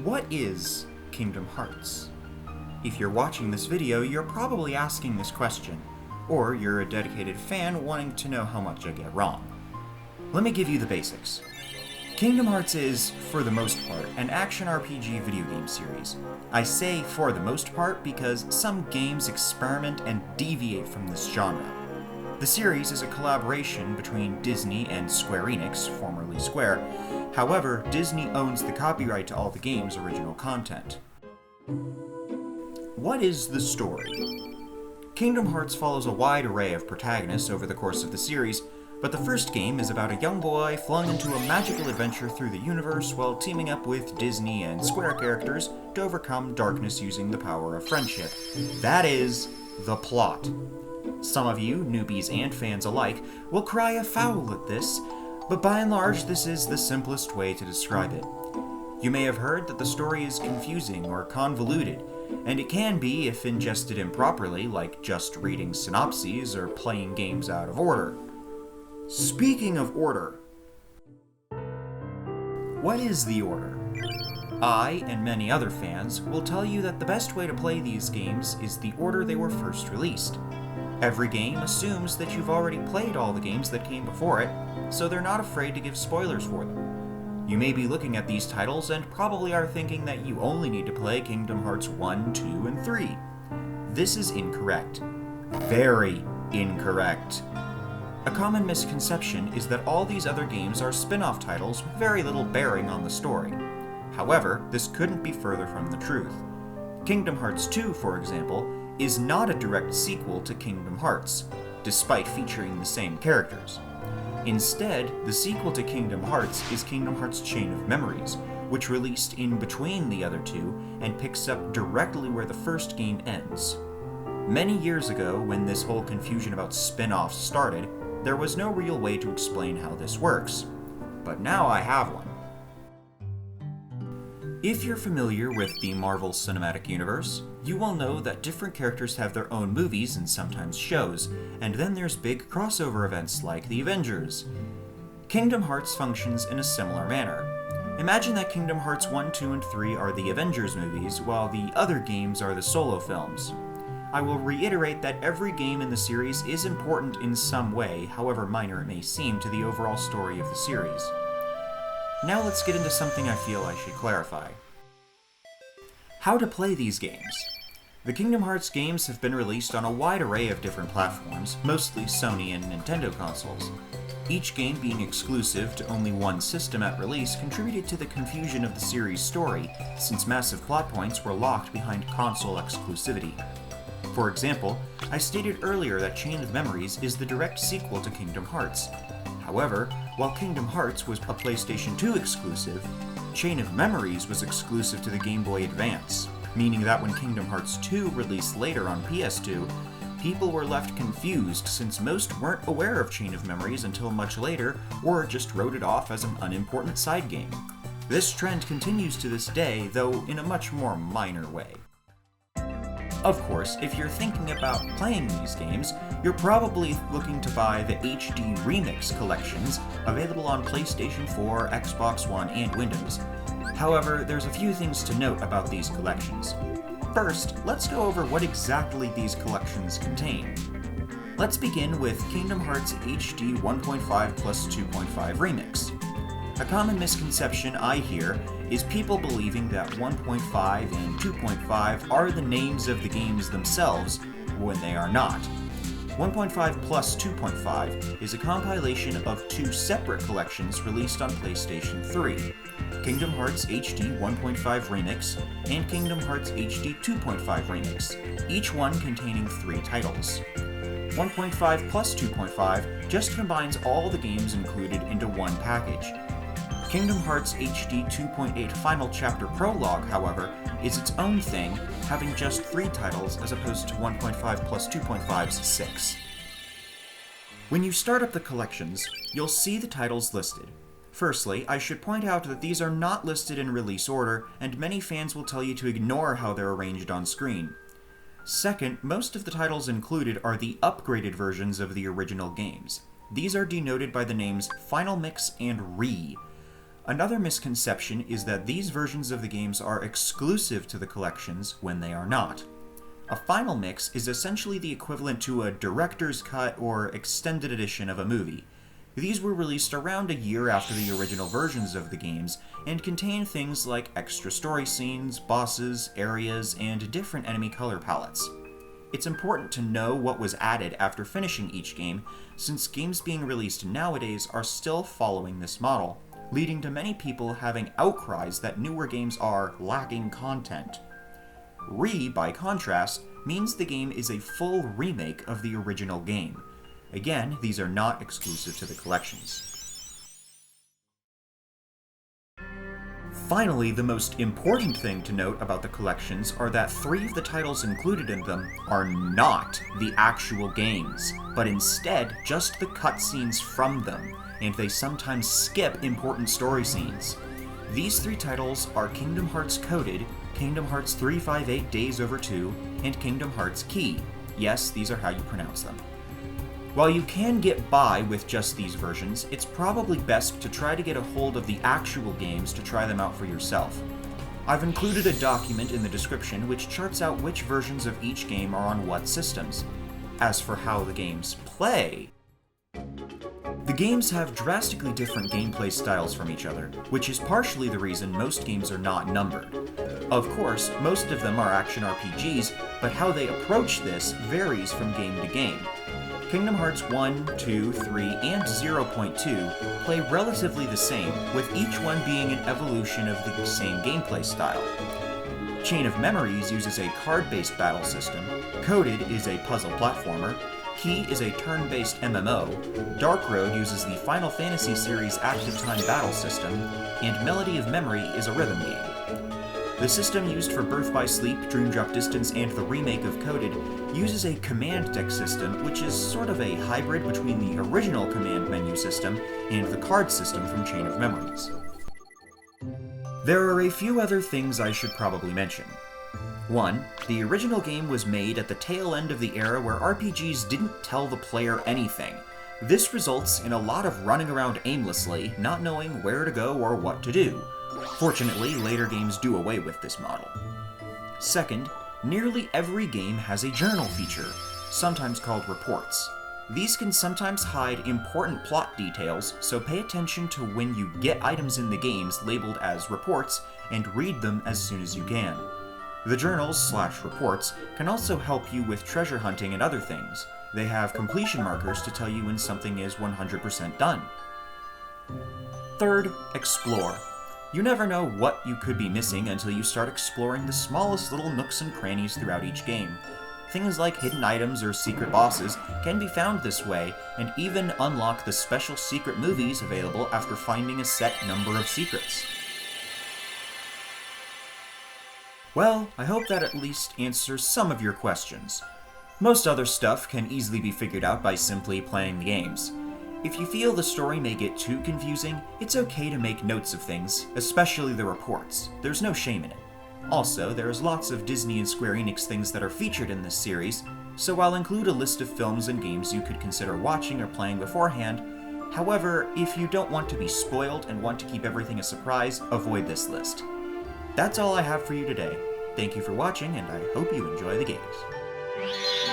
What is Kingdom Hearts? If you're watching this video, you're probably asking this question, or you're a dedicated fan wanting to know how much I get wrong. Let me give you the basics. Kingdom Hearts is, for the most part, an action RPG video game series. I say for the most part because some games experiment and deviate from this genre. The series is a collaboration between Disney and Square Enix, formerly Square. However, Disney owns the copyright to all the game's original content. What is the story? Kingdom Hearts follows a wide array of protagonists over the course of the series, but the first game is about a young boy flung into a magical adventure through the universe while teaming up with Disney and Square characters to overcome darkness using the power of friendship. That is the plot. Some of you, newbies and fans alike, will cry afoul at this, but by and large this is the simplest way to describe it. You may have heard that the story is confusing or convoluted, and it can be if ingested improperly, like just reading synopses or playing games out of order. Speaking of order, what is the order? I, and many other fans, will tell you that the best way to play these games is the order they were first released. Every game assumes that you've already played all the games that came before it, so they're not afraid to give spoilers for them. You may be looking at these titles and probably are thinking that you only need to play Kingdom Hearts 1, 2, and 3. This is incorrect. Very incorrect. A common misconception is that all these other games are spin-off titles with very little bearing on the story. However, this couldn't be further from the truth. Kingdom Hearts 2, for example, is not a direct sequel to Kingdom Hearts, despite featuring the same characters. Instead, the sequel to Kingdom Hearts is Kingdom Hearts Chain of Memories, which released in between the other two and picks up directly where the first game ends. Many years ago, when this whole confusion about spin-offs started, there was no real way to explain how this works. But now I have one. If you're familiar with the Marvel Cinematic Universe, you will know that different characters have their own movies and sometimes shows, and then there's big crossover events like the Avengers. Kingdom Hearts functions in a similar manner. Imagine that Kingdom Hearts 1, 2, and 3 are the Avengers movies, while the other games are the solo films. I will reiterate that every game in the series is important in some way, however minor it may seem to the overall story of the series. Now let's get into something I feel I should clarify. How to play these games. The Kingdom Hearts games have been released on a wide array of different platforms, mostly Sony and Nintendo consoles. Each game being exclusive to only one system at release contributed to the confusion of the series' story, since massive plot points were locked behind console exclusivity. For example, I stated earlier that Chain of Memories is the direct sequel to Kingdom Hearts. However, while Kingdom Hearts was a PlayStation 2 exclusive, Chain of Memories was exclusive to the Game Boy Advance, meaning that when Kingdom Hearts 2 released later on PS2, people were left confused since most weren't aware of Chain of Memories until much later, or just wrote it off as an unimportant side game. This trend continues to this day, though in a much more minor way. Of course, if you're thinking about playing these games, you're probably looking to buy the HD Remix collections available on PlayStation 4, Xbox One, and Windows. However, there's a few things to note about these collections. First, let's go over what exactly these collections contain. Let's begin with Kingdom Hearts HD 1.5 plus 2.5 Remix. A common misconception I hear is people believing that 1.5 and 2.5 are the names of the games themselves, when they are not. 1.5 plus 2.5 is a compilation of two separate collections released on PlayStation 3, Kingdom Hearts HD 1.5 Remix and Kingdom Hearts HD 2.5 Remix, each one containing 3 titles. 1.5 plus 2.5 just combines all the games included into one package. Kingdom Hearts HD 2.8 Final Chapter Prologue, however, is its own thing, having just 3 titles as opposed to 1.5 plus 2.5's 6. When you start up the collections, you'll see the titles listed. Firstly, I should point out that these are not listed in release order, and many fans will tell you to ignore how they're arranged on screen. Second, most of the titles included are the upgraded versions of the original games. These are denoted by the names Final Mix and Re. Another misconception is that these versions of the games are exclusive to the collections when they are not. A final mix is essentially the equivalent to a director's cut or extended edition of a movie. These were released around a year after the original versions of the games, and contain things like extra story scenes, bosses, areas, and different enemy color palettes. It's important to know what was added after finishing each game, since games being released nowadays are still following this model, leading to many people having outcries that newer games are lacking content. Re, by contrast, means the game is a full remake of the original game. Again, these are not exclusive to the collections. Finally, the most important thing to note about the collections are that 3 of the titles included in them are not the actual games, but instead just the cutscenes from them, and they sometimes skip important story scenes. These 3 titles are Kingdom Hearts Coded, Kingdom Hearts 358 Days Over 2, and Kingdom Hearts Key. Yes, these are how you pronounce them. While you can get by with just these versions, it's probably best to try to get a hold of the actual games to try them out for yourself. I've included a document in the description which charts out which versions of each game are on what systems. As for how the games play, the games have drastically different gameplay styles from each other, which is partially the reason most games are not numbered. Of course, most of them are action RPGs, but how they approach this varies from game to game. Kingdom Hearts 1, 2, 3, and 0.2 play relatively the same, with each one being an evolution of the same gameplay style. Chain of Memories uses a card-based battle system, Coded is a puzzle platformer, Key is a turn-based MMO, Dark Road uses the Final Fantasy series active time battle system, and Melody of Memory is a rhythm game. The system used for Birth by Sleep, Dream Drop Distance, and the remake of Coded uses a command deck system, which is sort of a hybrid between the original command menu system and the card system from Chain of Memories. There are a few other things I should probably mention. 1. The original game was made at the tail end of the era where RPGs didn't tell the player anything. This results in a lot of running around aimlessly, not knowing where to go or what to do. Fortunately, later games do away with this model. 2nd, nearly every game has a journal feature, sometimes called reports. These can sometimes hide important plot details, so pay attention to when you get items in the games labeled as reports and read them as soon as you can. The journals/reports can also help you with treasure hunting and other things. They have completion markers to tell you when something is 100% done. 3rd, explore. You never know what you could be missing until you start exploring the smallest little nooks and crannies throughout each game. Things like hidden items or secret bosses can be found this way, and even unlock the special secret movies available after finding a set number of secrets. Well, I hope that at least answers some of your questions. Most other stuff can easily be figured out by simply playing the games. If you feel the story may get too confusing, it's okay to make notes of things, especially the reports. There's no shame in it. Also, there's lots of Disney and Square Enix things that are featured in this series, so I'll include a list of films and games you could consider watching or playing beforehand. However, if you don't want to be spoiled and want to keep everything a surprise, avoid this list. That's all I have for you today. Thank you for watching, and I hope you enjoy the games.